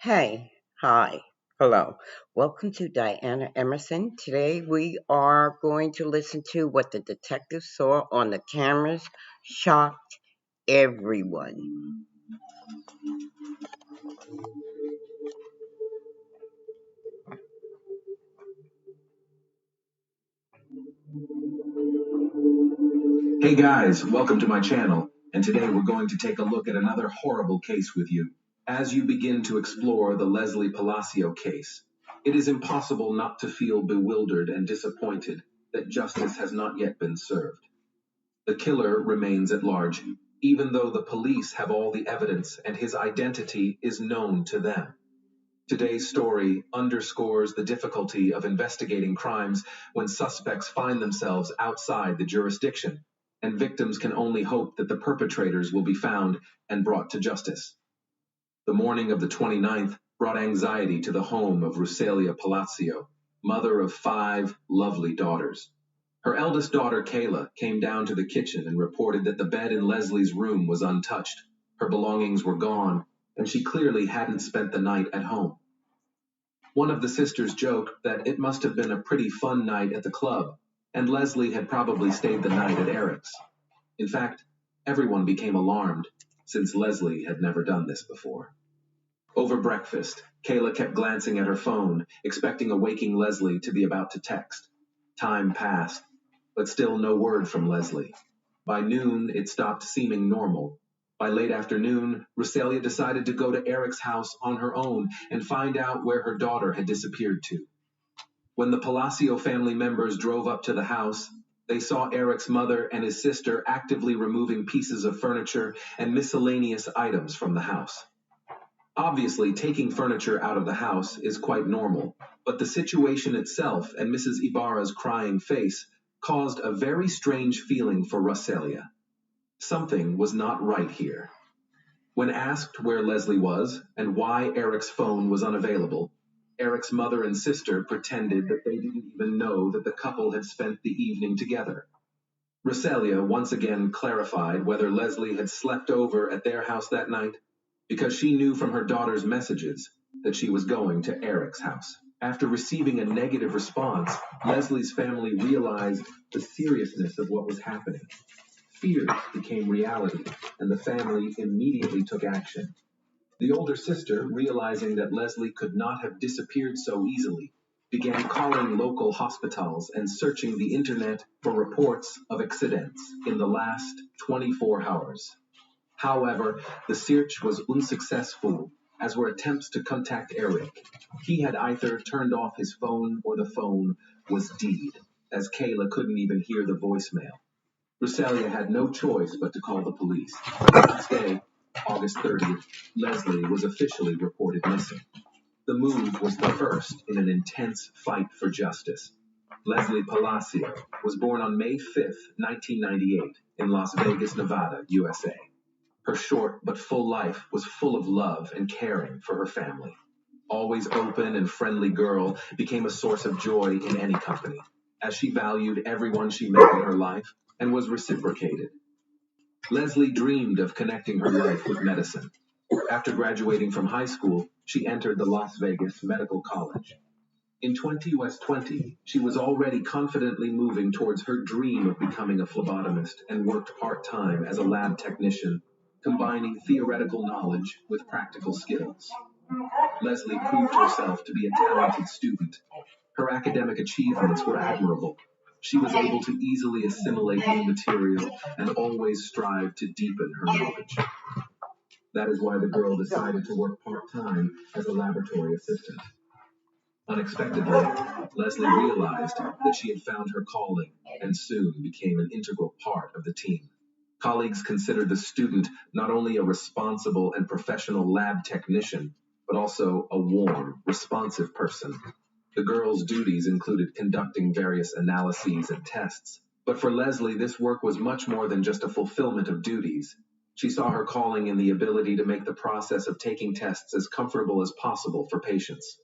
Hey, hi, hello. Welcome to Diana Emerson. Today we are going to listen to what the detective saw on the cameras. Shocked everyone. Hey guys, welcome to my channel, and today we're going to take a look at another horrible case with you. As you begin to explore the Leslie Palacio case, it is impossible not to feel bewildered and disappointed that justice has not yet been served. The killer remains at large, even though the police have all the evidence and his identity is known to them. Today's story underscores the difficulty of investigating crimes when suspects find themselves outside the jurisdiction, and victims can only hope that the perpetrators will be found and brought to justice. The morning of the 29th brought anxiety to the home of Rusalia Palacio, mother of 5 lovely daughters. Her eldest daughter, Kayla, came down to the kitchen and reported that the bed in Leslie's room was untouched. Her belongings were gone, and she clearly hadn't spent the night at home. One of the sisters joked that it must have been a pretty fun night at the club, and Leslie had probably stayed the night at Eric's. In fact, everyone became alarmed, since Leslie had never done this before. Over breakfast, Kayla kept glancing at her phone, expecting a waking Leslie to be about to text. Time passed, but still no word from Leslie. By noon, it stopped seeming normal. By late afternoon, Rosalia decided to go to Eric's house on her own and find out where her daughter had disappeared to. When the Palacio family members drove up to the house, they saw Eric's mother and his sister actively removing pieces of furniture and miscellaneous items from the house. Obviously, taking furniture out of the house is quite normal, but the situation itself and Mrs. Ibarra's crying face caused a very strange feeling for Rosalia. Something was not right here. When asked where Leslie was and why Eric's phone was unavailable, Eric's mother and sister pretended that they didn't even know that the couple had spent the evening together. Rosalia once again clarified whether Leslie had slept over at their house that night, because she knew from her daughter's messages that she was going to Eric's house. After receiving a negative response, Leslie's family realized the seriousness of what was happening. Fears became reality, and the family immediately took action. The older sister, realizing that Leslie could not have disappeared so easily, began calling local hospitals and searching the internet for reports of accidents in the last 24 hours. However, the search was unsuccessful, as were attempts to contact Eric. He had either turned off his phone or the phone was dead, as Kayla couldn't even hear the voicemail. Rosalia had no choice but to call the police. The next day, August 30th, Leslie was officially reported missing. The move was the first in an intense fight for justice. Leslie Palacio was born on May 5th, 1998, in Las Vegas, Nevada, USA. Her short but full life was full of love and caring for her family. Always open and friendly girl became a source of joy in any company, as she valued everyone she met in her life and was reciprocated. Leslie dreamed of connecting her life with medicine. After graduating from high school, she entered the Las Vegas Medical College. In 20 West 20, she was already confidently moving towards her dream of becoming a phlebotomist and worked part-time as a lab technician, combining theoretical knowledge with practical skills. Leslie proved herself to be a talented student. Her academic achievements were admirable. She was able to easily assimilate new material and always strive to deepen her knowledge. That is why the girl decided to work part-time as a laboratory assistant. Unexpectedly, Leslie realized that she had found her calling and soon became an integral part of the team. Colleagues considered the student not only a responsible and professional lab technician, but also a warm, responsive person. The girl's duties included conducting various analyses and tests, but for Leslie, this work was much more than just a fulfillment of duties. She saw her calling in the ability to make the process of taking tests as comfortable as possible for patients.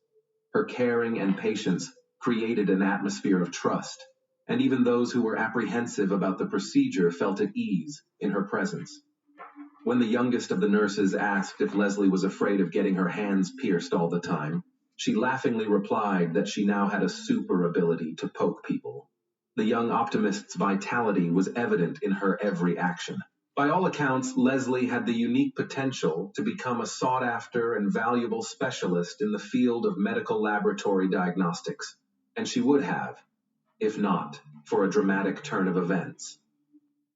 Her caring and patience created an atmosphere of trust, and even those who were apprehensive about the procedure felt at ease in her presence. When the youngest of the nurses asked if Leslie was afraid of getting her hands pierced all the time, she laughingly replied that she now had a super ability to poke people. The young optimist's vitality was evident in her every action. By all accounts, Leslie had the unique potential to become a sought-after and valuable specialist in the field of medical laboratory diagnostics, and she would have, if not for a dramatic turn of events.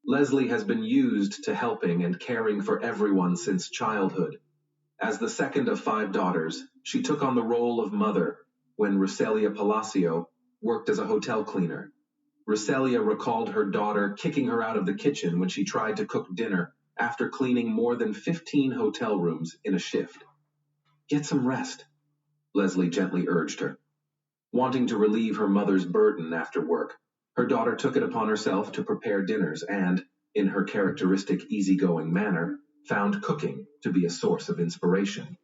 Leslie has been used to helping and caring for everyone since childhood. As the second of 5 daughters, she took on the role of mother when Rosalia Palacio worked as a hotel cleaner. Rosalia recalled her daughter kicking her out of the kitchen when she tried to cook dinner after cleaning more than 15 hotel rooms in a shift. "Get some rest," Leslie gently urged her. Wanting to relieve her mother's burden after work, her daughter took it upon herself to prepare dinners and, in her characteristic easygoing manner, found cooking to be a source of inspiration.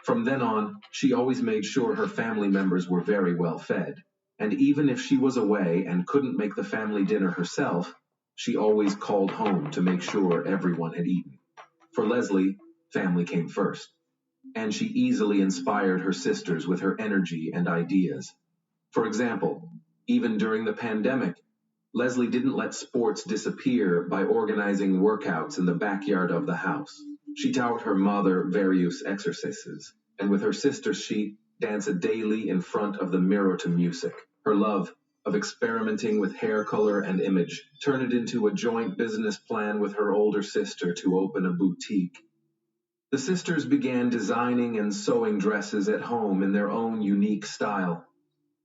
From then on, she always made sure her family members were very well fed. And even if she was away and couldn't make the family dinner herself, she always called home to make sure everyone had eaten. For Leslie, family came first, and she easily inspired her sisters with her energy and ideas. For example, even during the pandemic, Leslie didn't let sports disappear by organizing workouts in the backyard of the house. She taught her mother various exercises, and with her sisters she danced daily in front of the mirror to music. Her love of experimenting with hair color and image turned it into a joint business plan with her older sister to open a boutique. The sisters began designing and sewing dresses at home in their own unique style.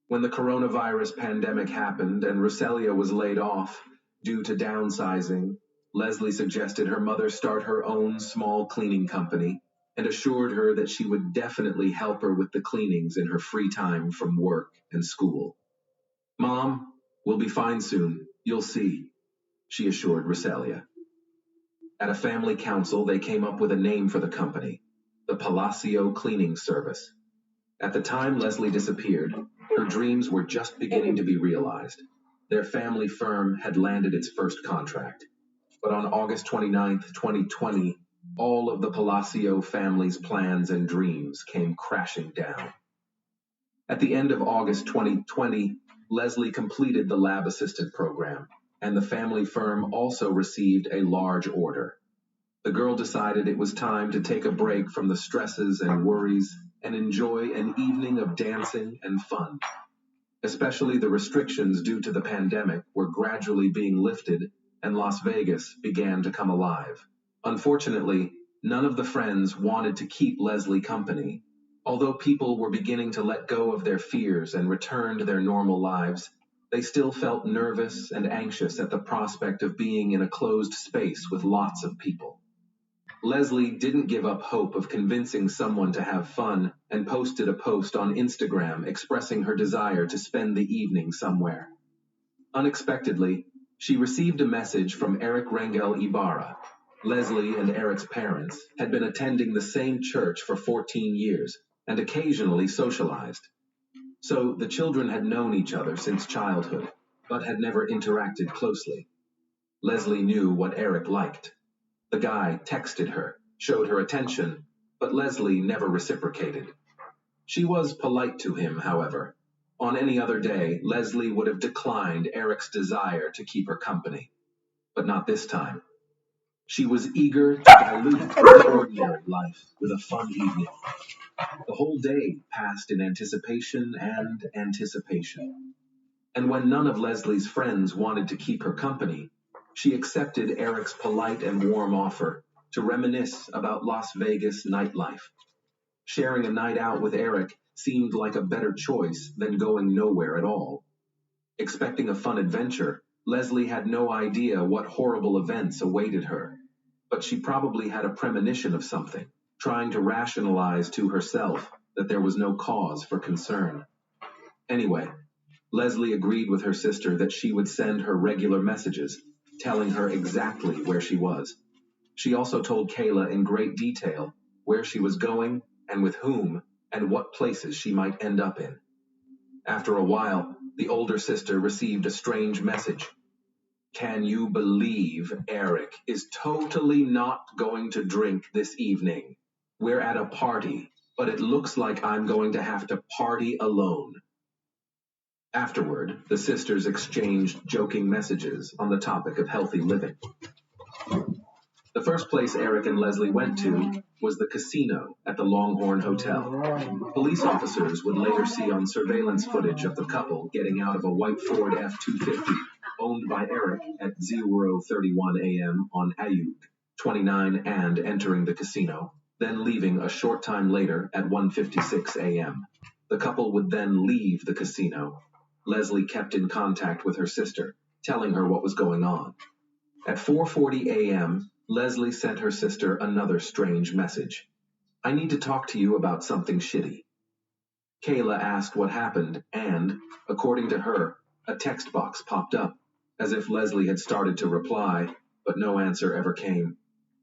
When the coronavirus pandemic happened and Rosalia was laid off due to downsizing, Leslie suggested her mother start her own small cleaning company and assured her that she would definitely help her with the cleanings in her free time from work and school. "Mom, we'll be fine soon, you'll see," she assured Rosalia. At a family council, they came up with a name for the company, the Palacio Cleaning Service. At the time Leslie disappeared, her dreams were just beginning to be realized. Their family firm had landed its first contract. But on August 29, 2020, all of the Palacio family's plans and dreams came crashing down. At the end of August 2020, Leslie completed the lab assistant program, and the family firm also received a large order. The girl decided it was time to take a break from the stresses and worries and enjoy an evening of dancing and fun. Especially the restrictions due to the pandemic were gradually being lifted and Las Vegas began to come alive. Unfortunately, none of the friends wanted to keep Leslie company. Although people were beginning to let go of their fears and return to their normal lives, they still felt nervous and anxious at the prospect of being in a closed space with lots of people. Leslie didn't give up hope of convincing someone to have fun and posted a post on Instagram expressing her desire to spend the evening somewhere. Unexpectedly, she received a message from Eric Rangel Ibarra. Leslie and Eric's parents had been attending the same church for 14 years and occasionally socialized. So the children had known each other since childhood, but had never interacted closely. Leslie knew what Eric liked. The guy texted her, showed her attention, but Leslie never reciprocated. She was polite to him, however. On any other day, Leslie would have declined Eric's desire to keep her company. But not this time. She was eager to dilute her ordinary life with a fun evening. The whole day passed in anticipation and anticipation. And when none of Leslie's friends wanted to keep her company, she accepted Eric's polite and warm offer to reminisce about Las Vegas nightlife. Sharing a night out with Eric seemed like a better choice than going nowhere at all. Expecting a fun adventure, Leslie had no idea what horrible events awaited her, but she probably had a premonition of something, trying to rationalize to herself that there was no cause for concern. Anyway, Leslie agreed with her sister that she would send her regular messages, telling her exactly where she was. She also told Kayla in great detail where she was going and with whom and what places she might end up in. After a while, the older sister received a strange message. Can you believe Eric is totally not going to drink this evening? We're at a party, but it looks like I'm going to have to party alone. Afterward, the sisters exchanged joking messages on the topic of healthy living. The first place Eric and Leslie went to was the casino at the Longhorn Hotel. Police officers would later see on surveillance footage of the couple getting out of a white Ford F-250 owned by Eric at 0:31 a.m. on Ayuk 29 and entering the casino, then leaving a short time later at 1:56 a.m. The couple would then leave the casino. Leslie kept in contact with her sister, telling her what was going on. At 4:40 a.m., Leslie sent her sister another strange message. I need to talk to you about something shitty. Kayla asked what happened and, according to her, a text box popped up, as if Leslie had started to reply, but no answer ever came.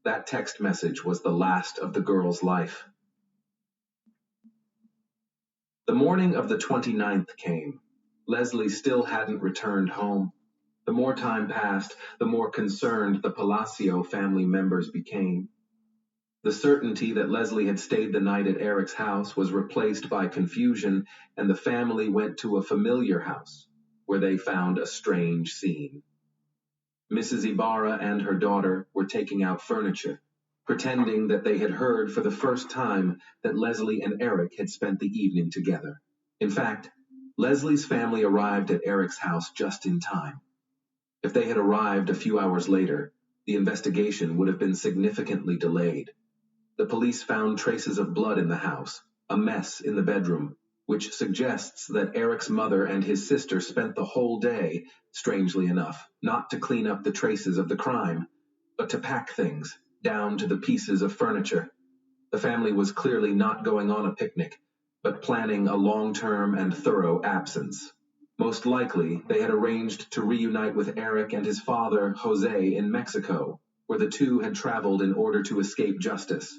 That text message was the last of the girl's life. The morning of the 29th came. Leslie still hadn't returned home. The more time passed, the more concerned the Palacio family members became. The certainty that Leslie had stayed the night at Eric's house was replaced by confusion, and the family went to a familiar house, where they found a strange scene. Mrs. Ibarra and her daughter were taking out furniture, pretending that they had heard for the first time that Leslie and Eric had spent the evening together. In fact, Leslie's family arrived at Eric's house just in time. If they had arrived a few hours later, the investigation would have been significantly delayed. The police found traces of blood in the house, a mess in the bedroom, which suggests that Eric's mother and his sister spent the whole day, strangely enough, not to clean up the traces of the crime, but to pack things, down to the pieces of furniture. The family was clearly not going on a picnic, but planning a long-term and thorough absence. Most likely, they had arranged to reunite with Eric and his father, Jose, in Mexico, where the two had traveled in order to escape justice.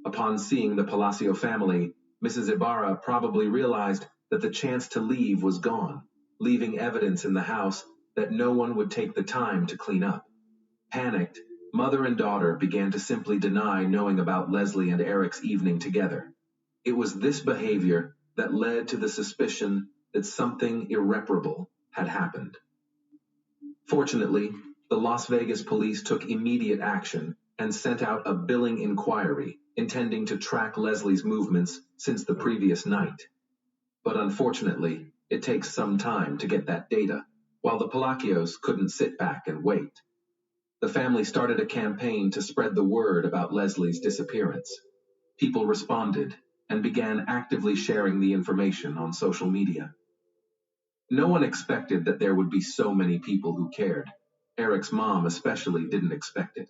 Upon seeing the Palacio family, Mrs. Ibarra probably realized that the chance to leave was gone, leaving evidence in the house that no one would take the time to clean up. Panicked, mother and daughter began to simply deny knowing about Leslie and Eric's evening together. It was this behavior that led to the suspicion that something irreparable had happened. Fortunately, the Las Vegas police took immediate action and sent out a billing inquiry intending to track Leslie's movements since the previous night. But unfortunately, it takes some time to get that data, while the Palacios couldn't sit back and wait. The family started a campaign to spread the word about Leslie's disappearance. People responded and began actively sharing the information on social media. No one expected that there would be so many people who cared. Eric's mom especially didn't expect it.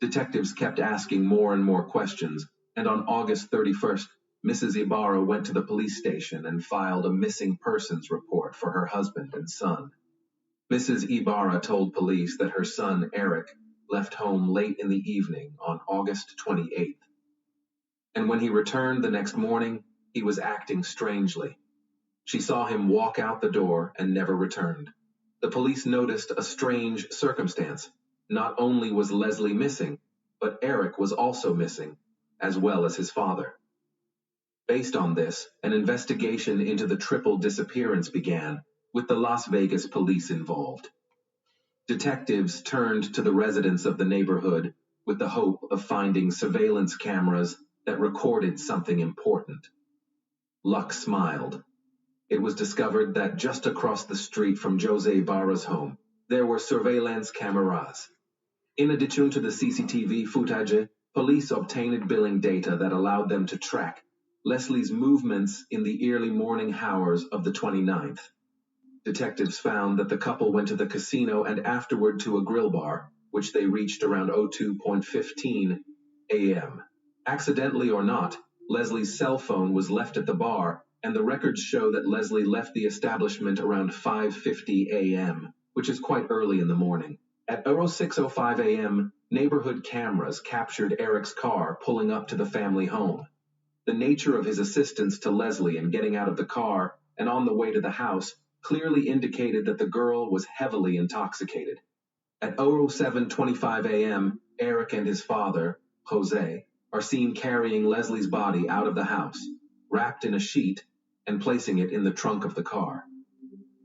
Detectives kept asking more and more questions, and on August 31st, Mrs. Ibarra went to the police station and filed a missing persons report for her husband and son. Mrs. Ibarra told police that her son, Eric, left home late in the evening on August 28th. And when he returned the next morning, he was acting strangely. She saw him walk out the door and never returned. The police noticed a strange circumstance. Not only was Leslie missing, but Eric was also missing, as well as his father. Based on this, an investigation into the triple disappearance began, with the Las Vegas police involved. Detectives turned to the residents of the neighborhood with the hope of finding surveillance cameras that recorded something important. Luck smiled. It was discovered that just across the street from Jose Ibarra's home, there were surveillance cameras. In addition to the CCTV footage, police obtained billing data that allowed them to track Leslie's movements in the early morning hours of the 29th. Detectives found that the couple went to the casino and afterward to a grill bar, which they reached around 02:15 a.m. Accidentally or not, Leslie's cell phone was left at the bar, and the records show that Leslie left the establishment around 5:50 a.m., which is quite early in the morning. At 06:05 a.m., neighborhood cameras captured Eric's car pulling up to the family home. The nature of his assistance to Leslie in getting out of the car and on the way to the house clearly indicated that the girl was heavily intoxicated. At 07:25 a.m., Eric and his father, Jose, are seen carrying Leslie's body out of the house, wrapped in a sheet, and placing it in the trunk of the car.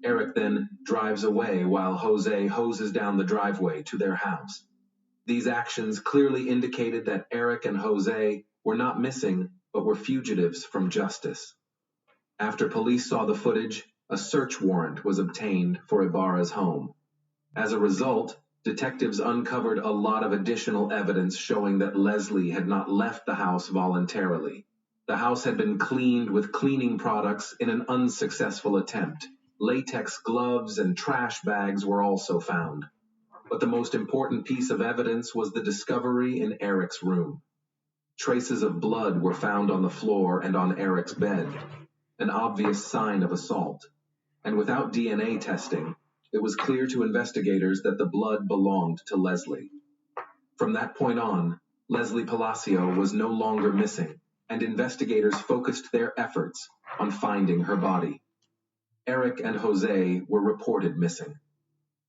Eric then drives away while Jose hoses down the driveway to their house. These actions clearly indicated that Eric and Jose were not missing, but were fugitives from justice. After police saw the footage, a search warrant was obtained for Ibarra's home. As a result, detectives uncovered a lot of additional evidence showing that Leslie had not left the house voluntarily. The house had been cleaned with cleaning products in an unsuccessful attempt. Latex gloves and trash bags were also found. But the most important piece of evidence was the discovery in Eric's room. Traces of blood were found on the floor and on Eric's bed, an obvious sign of assault. And without DNA testing, it was clear to investigators that the blood belonged to Leslie. From that point on, Leslie Palacio was no longer missing, and investigators focused their efforts on finding her body. Eric and Jose were reported missing.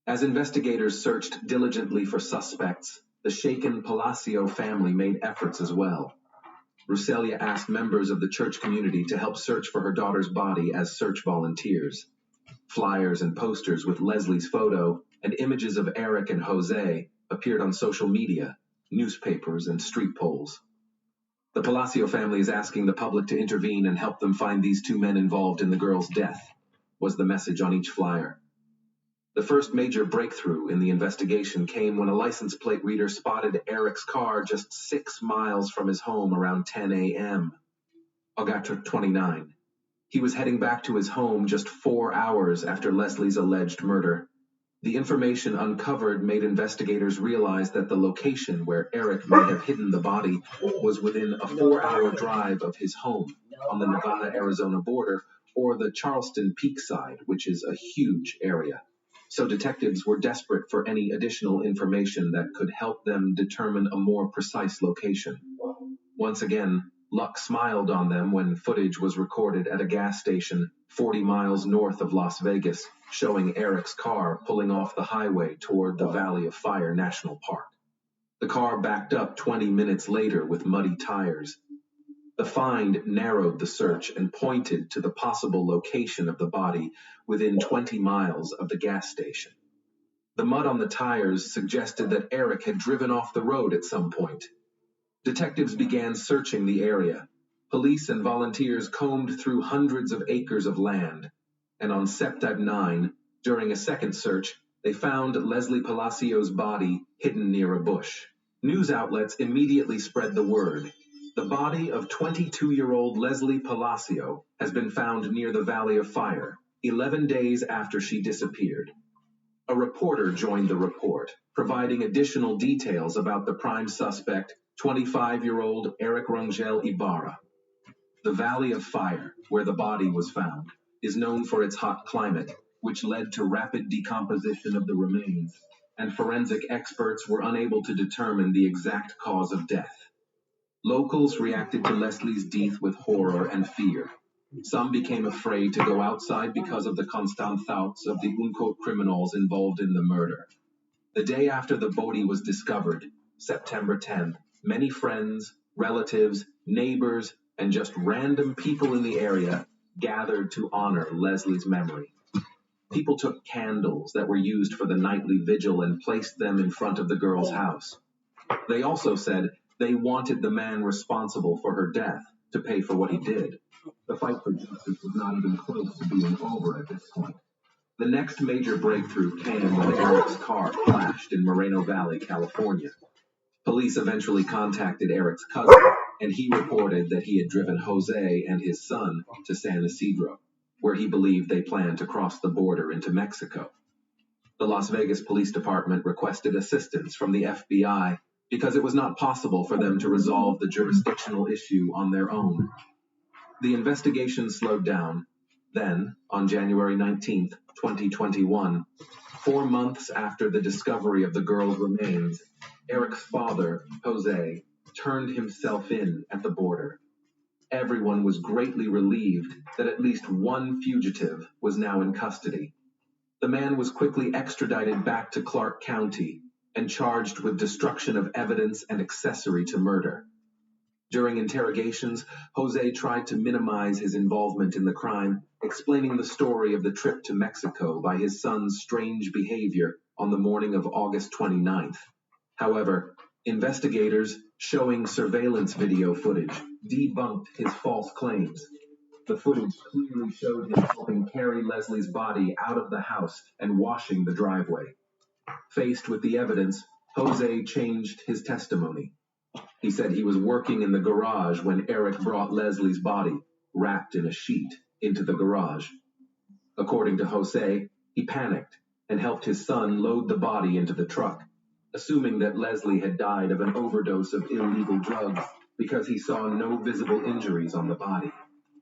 As investigators searched diligently for suspects, the shaken Palacio family made efforts as well. Rucelia asked members of the church community to help search for her daughter's body as search volunteers. Flyers and posters with Leslie's photo and images of Eric and Jose appeared on social media, newspapers, and street poles. The Palacio family is asking the public to intervene and help them find these two men involved in the girl's death, was the message on each flyer. The first major breakthrough in the investigation came when a license plate reader spotted Eric's car just 6 miles from his home around 10 a.m. August 29. He was heading back to his home just 4 hours after Leslie's alleged murder. The information uncovered made investigators realize that the location where Eric may have hidden the body was within a 4-hour drive of his home on the Nevada-Arizona border, or the Charleston Peak side, which is a huge area. So detectives were desperate for any additional information that could help them determine a more precise location. Once again, luck smiled on them when footage was recorded at a gas station 40 miles north of Las Vegas, showing Eric's car pulling off the highway toward the Valley of Fire National Park. The car backed up 20 minutes later with muddy tires. The find narrowed the search and pointed to the possible location of the body within 20 miles of the gas station. The mud on the tires suggested that Eric had driven off the road at some point. Detectives began searching the area. Police and volunteers combed through hundreds of acres of land, and on September 9, during a second search, they found Leslie Palacio's body hidden near a bush. News outlets immediately spread the word. The body of 22-year-old Leslie Palacio has been found near the Valley of Fire, 11 days after she disappeared. A reporter joined the report, providing additional details about the prime suspect, 25-year-old Eric Rangel Ibarra. The Valley of Fire, where the body was found, is known for its hot climate, which led to rapid decomposition of the remains, and forensic experts were unable to determine the exact cause of death. Locals reacted to Leslie's death with horror and fear. Some became afraid to go outside because of the constant thoughts of the unquote criminals involved in the murder. The day after the body was discovered, September 10th, many friends, relatives, neighbors, and just random people in the area gathered to honor Leslie's memory. People took candles that were used for the nightly vigil and placed them in front of the girl's house. They also said they wanted the man responsible for her death to pay for what he did. The fight for justice was not even close to being over at this point. The next major breakthrough came when Eric's car crashed in Moreno Valley, California. Police eventually contacted Eric's cousin, and he reported that he had driven Jose and his son to San Isidro, where he believed they planned to cross the border into Mexico. The Las Vegas Police Department requested assistance from the FBI because it was not possible for them to resolve the jurisdictional issue on their own. The investigation slowed down. Then, on January 19, 2021, 4 months after the discovery of the girl's remains, Eric's father, Jose, turned himself in at the border. Everyone was greatly relieved that at least one fugitive was now in custody. The man was quickly extradited back to Clark County and charged with destruction of evidence and accessory to murder. During interrogations, Jose tried to minimize his involvement in the crime, explaining the story of the trip to Mexico by his son's strange behavior on the morning of August 29th. However, investigators showing surveillance video footage debunked his false claims. The footage clearly showed him helping carry Leslie's body out of the house and washing the driveway. Faced with the evidence, Jose changed his testimony. He said he was working in the garage when Eric brought Leslie's body, wrapped in a sheet, into the garage. According to Jose, he panicked and helped his son load the body into the truck, assuming that Leslie had died of an overdose of illegal drugs because he saw no visible injuries on the body.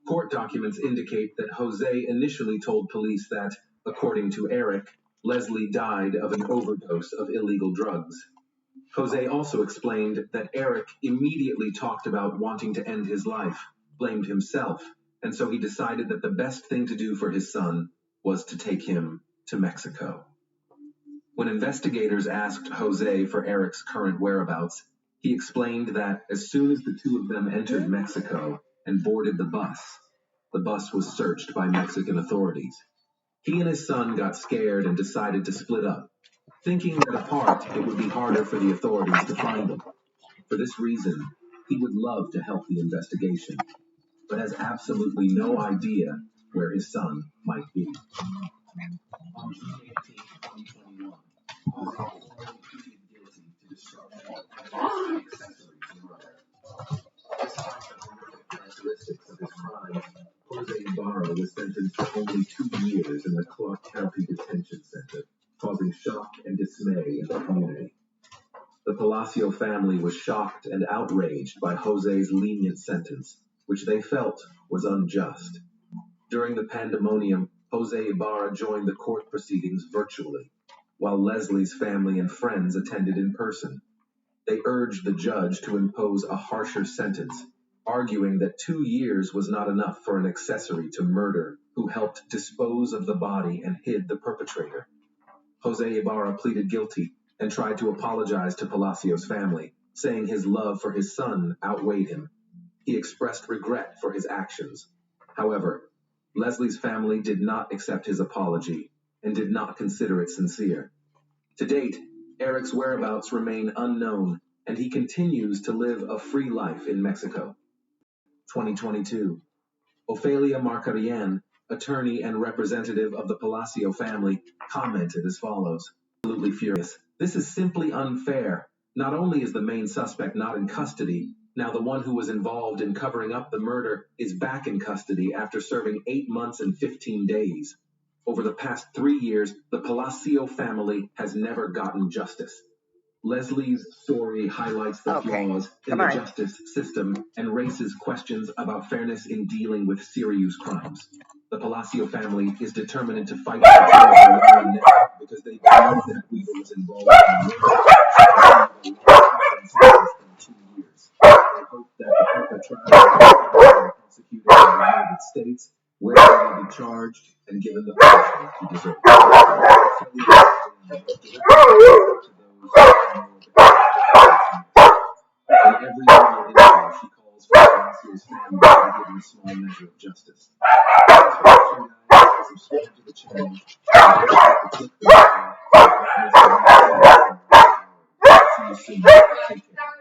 Court documents indicate that Jose initially told police that, according to Eric, Leslie died of an overdose of illegal drugs. Jose also explained that Eric immediately talked about wanting to end his life, blamed himself, and so he decided that the best thing to do for his son was to take him to Mexico. When investigators asked Jose for Eric's current whereabouts, he explained that as soon as the two of them entered Mexico and boarded the bus was searched by Mexican authorities. He and his son got scared and decided to split up, thinking that apart it would be harder for the authorities to find them. For this reason, he would love to help the investigation, but has absolutely no idea where his son might be. On June 18, 2021, Jose formally pleaded guilty to destruction and accessory to murder. Despite the horrific characteristics of his crimes, Jose Ibarra was sentenced to only 2 years in the Clark County Detention Center, causing shock and dismay in the community. The Palacio family was shocked and outraged by Jose's lenient sentence, which they felt was unjust. During the pandemonium, Jose Ibarra joined the court proceedings virtually, while Leslie's family and friends attended in person. They urged the judge to impose a harsher sentence, arguing that 2 years was not enough for an accessory to murder who helped dispose of the body and hid the perpetrator. Jose Ibarra pleaded guilty and tried to apologize to Palacio's family, saying his love for his son outweighed him. He expressed regret for his actions. However, Leslie's family did not accept his apology and did not consider it sincere. To date, Eric's whereabouts remain unknown, and he continues to live a free life in Mexico. 2022. Ofelia Marcarien, attorney and representative of the Palacio family, commented as follows: "Absolutely furious. This is simply unfair. Not only is the main suspect not in custody, now the one who was involved in covering up the murder is back in custody after serving 8 months and 15 days. Over the past 3 years, the Palacio family has never gotten justice." Leslie's story highlights the flaws in the justice system and raises questions about fairness in dealing with serious crimes. The Palacio family is determined to fight for because they believe that Weaver was involved in the murder in 2 years. They hope that the perpetrators are prosecuted in the United States, where they will be charged and given the punishment he deserves. In every single interview, she calls for Palacio's family to be given a small measure of justice. Thanks for watching, guys. Subscribe to the channel. See you soon. Take care.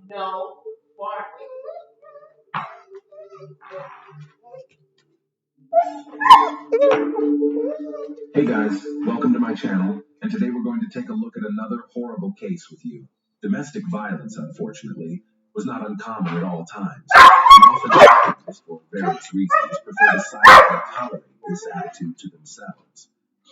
No barking. Hey guys, welcome to my channel, and today we're going to take a look at another horrible case with you. Domestic violence, unfortunately, was not uncommon at all times. And often victims, for various reasons, prefer to silently tolerate this attitude to themselves.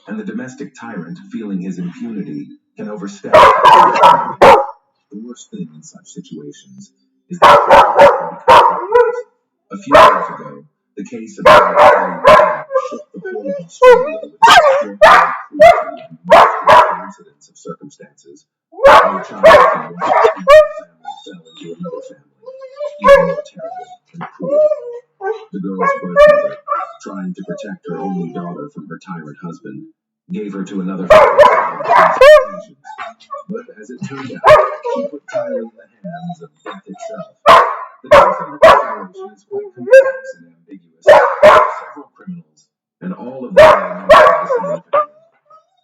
And the domestic tyrant, feeling his impunity, can overstep. The worst thing in such situations is that a few years ago, the case of shook the whole struggling with extraordinary cruelty and monstrous coincidence of circumstances, no child from one extended family fell into another family, even more terrible and cruel. The girl's birth mother, trying to protect her only daughter from her tyrant husband, gave her to another family for expectations. But as it turned out, she put Tyler in the hands of death itself. The case under consideration is quite complex and ambiguous. There are several criminals, and all of them are members of the same family.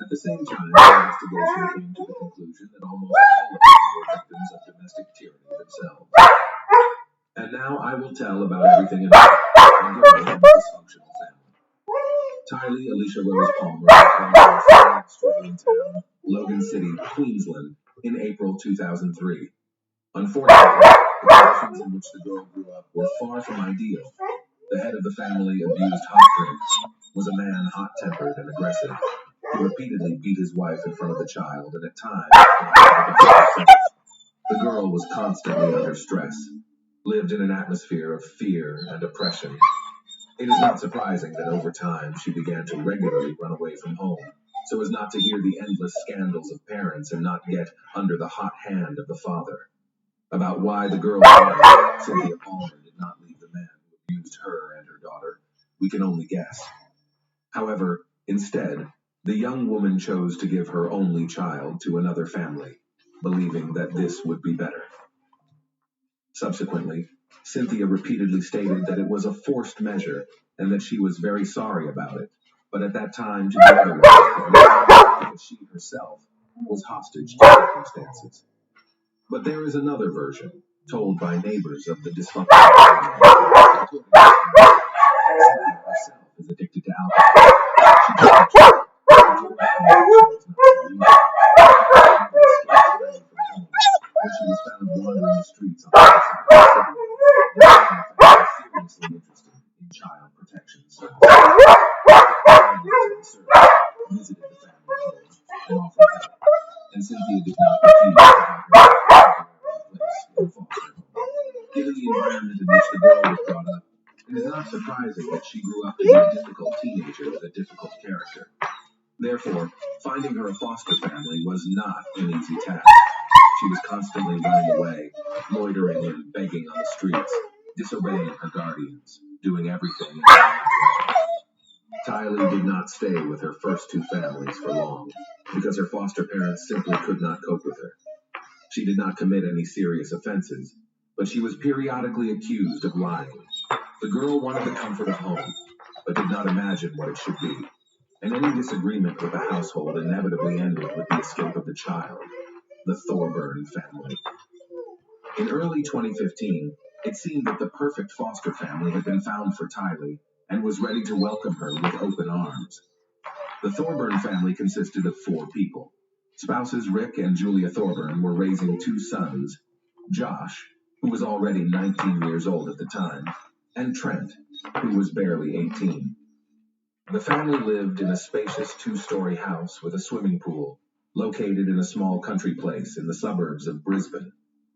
At the same time, the investigation came to the conclusion that almost all of them were victims of domestic tyranny themselves. And now I will tell about everything in life, a girl in a dysfunctional family. Tylee Alicia Rose Palmer was born in a small Australian town, Logan City, Queensland, in April 2003. Unfortunately, the conditions in which the girl grew up were far from ideal. The head of the family abused hot drinks, was a man hot-tempered and aggressive. He repeatedly beat his wife in front of the child and at times threatened to defend himself. The girl was constantly under stress, lived in an atmosphere of fear and oppression. It is not surprising that over time she began to regularly run away from home, so as not to hear the endless scandals of parents and not get under the hot hand of the father. About why the girl's mother, Cynthia Palmer, did not leave the man who abused her and her daughter, we can only guess. However, instead, the young woman chose to give her only child to another family, believing that this would be better. Subsequently, Cynthia repeatedly stated that it was a forced measure and that she was very sorry about it, but at that time to do otherwise because she herself was hostage to circumstances. But there is another version, told by neighbors of the dysfunctional family. According to some, Cynthia herself is addicted to alcohol. She took the and told her connections not to use it. She escaped away from home, where she was found wandering the streets on the other side of the city. The family is seriously interested in child protection services. Families and servants visited the family home and offered help, and Cynthia did not refuse to have her daughter temporarily placed in a foster home. Given the environment in which the girl was brought up, it is not surprising that she grew up to be a difficult teenager with a difficult character. Therefore, finding her a foster family was not an easy task. She was constantly running away, loitering and begging on the streets, disobeying her guardians, doing everything in her own way. Tylee did not stay with her first two families for long, because her foster parents simply could not cope with her. She did not commit any serious offenses, but she was periodically accused of lying. The girl wanted the comfort of home, but did not imagine what it should be, and any disagreement with the household inevitably ended with the escape of the child, the Thorburn family. In early 2015, it seemed that the perfect foster family had been found for Tylee and was ready to welcome her with open arms. The Thorburn family consisted of 4 people. Spouses Rick and Julia Thorburn were raising 2 sons, Josh, who was already 19 years old at the time, and Trent, who was barely 18. The family lived in a spacious 2-story house with a swimming pool, located in a small country place in the suburbs of Brisbane.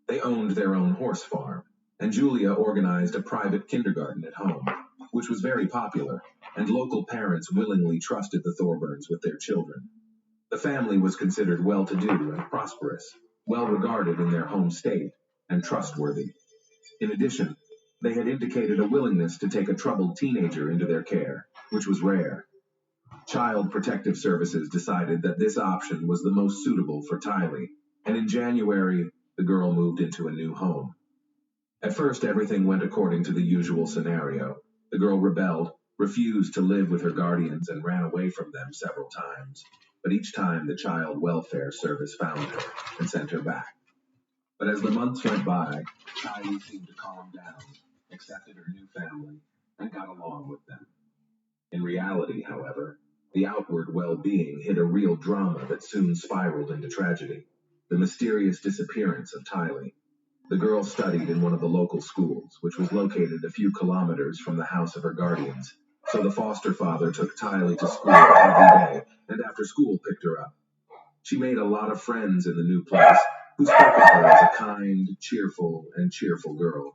They owned their own horse farm, and Julia organized a private kindergarten at home, which was very popular, and local parents willingly trusted the Thorburns with their children. The family was considered well-to-do and prosperous, well-regarded in their home state, and trustworthy. In addition, they had indicated a willingness to take a troubled teenager into their care, which was rare. Child Protective Services decided that this option was the most suitable for Tylee, and in January, the girl moved into a new home. At first, everything went according to the usual scenario. The girl rebelled, refused to live with her guardians, and ran away from them several times. But each time, the Child Welfare Service found her and sent her back. But as the months went by, Tylee seemed to calm down, accepted her new family, and got along with them. In reality, however, the outward well-being hid a real drama that soon spiraled into tragedy: the mysterious disappearance of Tylee. The girl studied in one of the local schools, which was located a few kilometers from the house of her guardians, so the foster father took Tylee to school every day, and after school picked her up. She made a lot of friends in the new place, who spoke of her as a kind, cheerful girl,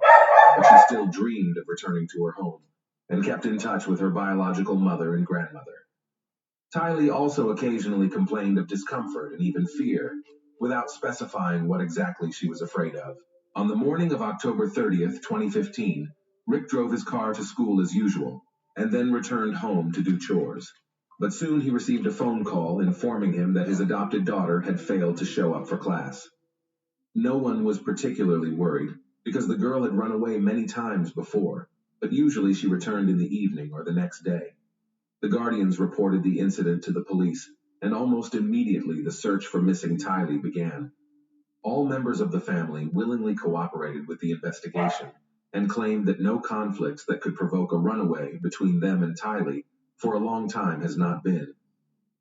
but she still dreamed of returning to her home, and kept in touch with her biological mother and grandmother. Tylee also occasionally complained of discomfort and even fear, without specifying what exactly she was afraid of. On the morning of October 30th, 2015, Rick drove his car to school as usual, and then returned home to do chores. But soon he received a phone call informing him that his adopted daughter had failed to show up for class. No one was particularly worried, because the girl had run away many times before, but usually she returned in the evening or the next day. The Guardians reported the incident to the police, and almost immediately the search for missing Tylee began. All members of the family willingly cooperated with the investigation and claimed that no conflicts that could provoke a runaway between them and Tylee for a long time has not been.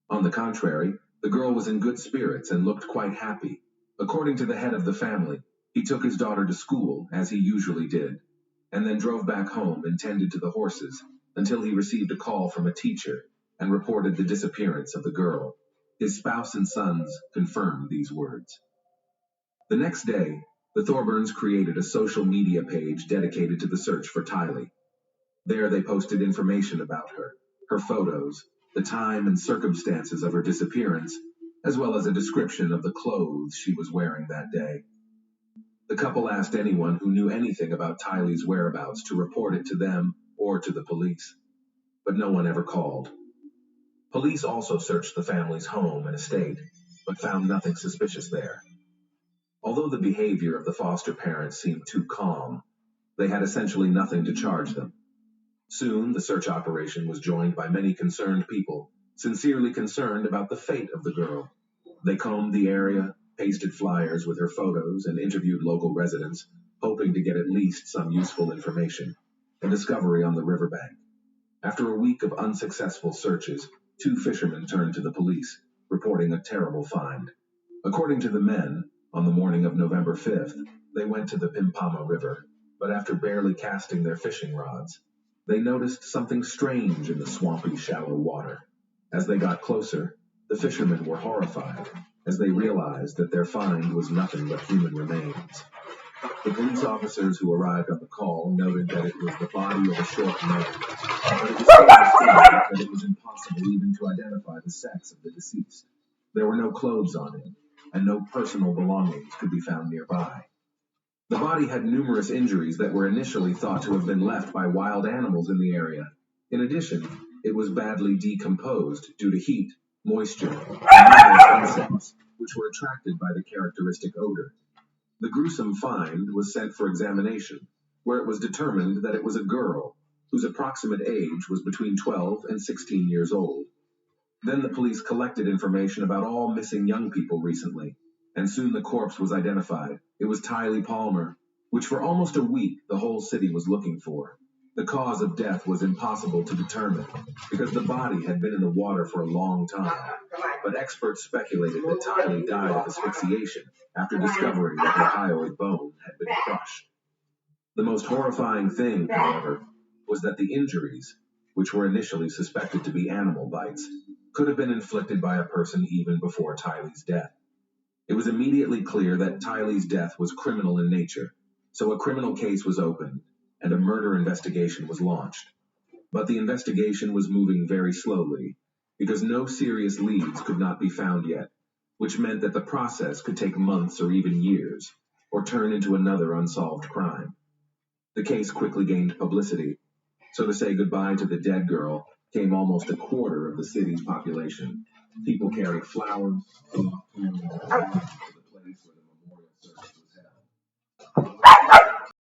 On the contrary, the girl was in good spirits and looked quite happy. According to the head of the family, he took his daughter to school, as he usually did, and then drove back home and tended to the horses until he received a call from a teacher and reported the disappearance of the girl. His spouse and sons confirmed these words. The next day, the Thorburns created a social media page dedicated to the search for Tylee. There they posted information about her photos, the time and circumstances of her disappearance, as well as a description of the clothes she was wearing that day. The couple asked anyone who knew anything about Tylee's whereabouts to report it to them or to the police, but no one ever called. Police also searched the family's home and estate, but found nothing suspicious there. Although the behavior of the foster parents seemed too calm, they had essentially nothing to charge them. Soon, the search operation was joined by many concerned people, sincerely concerned about the fate of the girl. They combed the area, pasted flyers with her photos, and interviewed local residents, hoping to get at least some useful information. A discovery on the riverbank. After a week of unsuccessful searches, 2 fishermen turned to the police, reporting a terrible find. According to the men, on the morning of November 5th, they went to the Pimpama River, but after barely casting their fishing rods, they noticed something strange in the swampy, shallow water. As they got closer, the fishermen were horrified, as they realized that their find was nothing but human remains. The police officers who arrived on the call noted that it was the body of a short man, but it was so distinct that it was impossible even to identify the sex of the deceased. There were no clothes on him, and no personal belongings could be found nearby. The body had numerous injuries that were initially thought to have been left by wild animals in the area. In addition, it was badly decomposed due to heat, moisture, and numerous insects, which were attracted by the characteristic odor. The gruesome find was sent for examination, where it was determined that it was a girl, whose approximate age was between 12 and 16 years old. Then the police collected information about all missing young people recently, and soon the corpse was identified. It was Tylee Palmer, which for almost a week the whole city was looking for. The cause of death was impossible to determine, because the body had been in the water for a long time, but experts speculated that Tylee died of asphyxiation after discovering that her hyoid bone had been crushed. The most horrifying thing, however, was that the injuries, which were initially suspected to be animal bites, could have been inflicted by a person even before Tylee's death. It was immediately clear that Tylee's death was criminal in nature, so a criminal case was opened, and a murder investigation was launched. But the investigation was moving very slowly, because no serious leads could not be found yet, which meant that the process could take months or even years, or turn into another unsolved crime. The case quickly gained publicity, so to say goodbye to the dead girl came almost a quarter of the city's population. People carried flowers, to the place where the memorial service was held.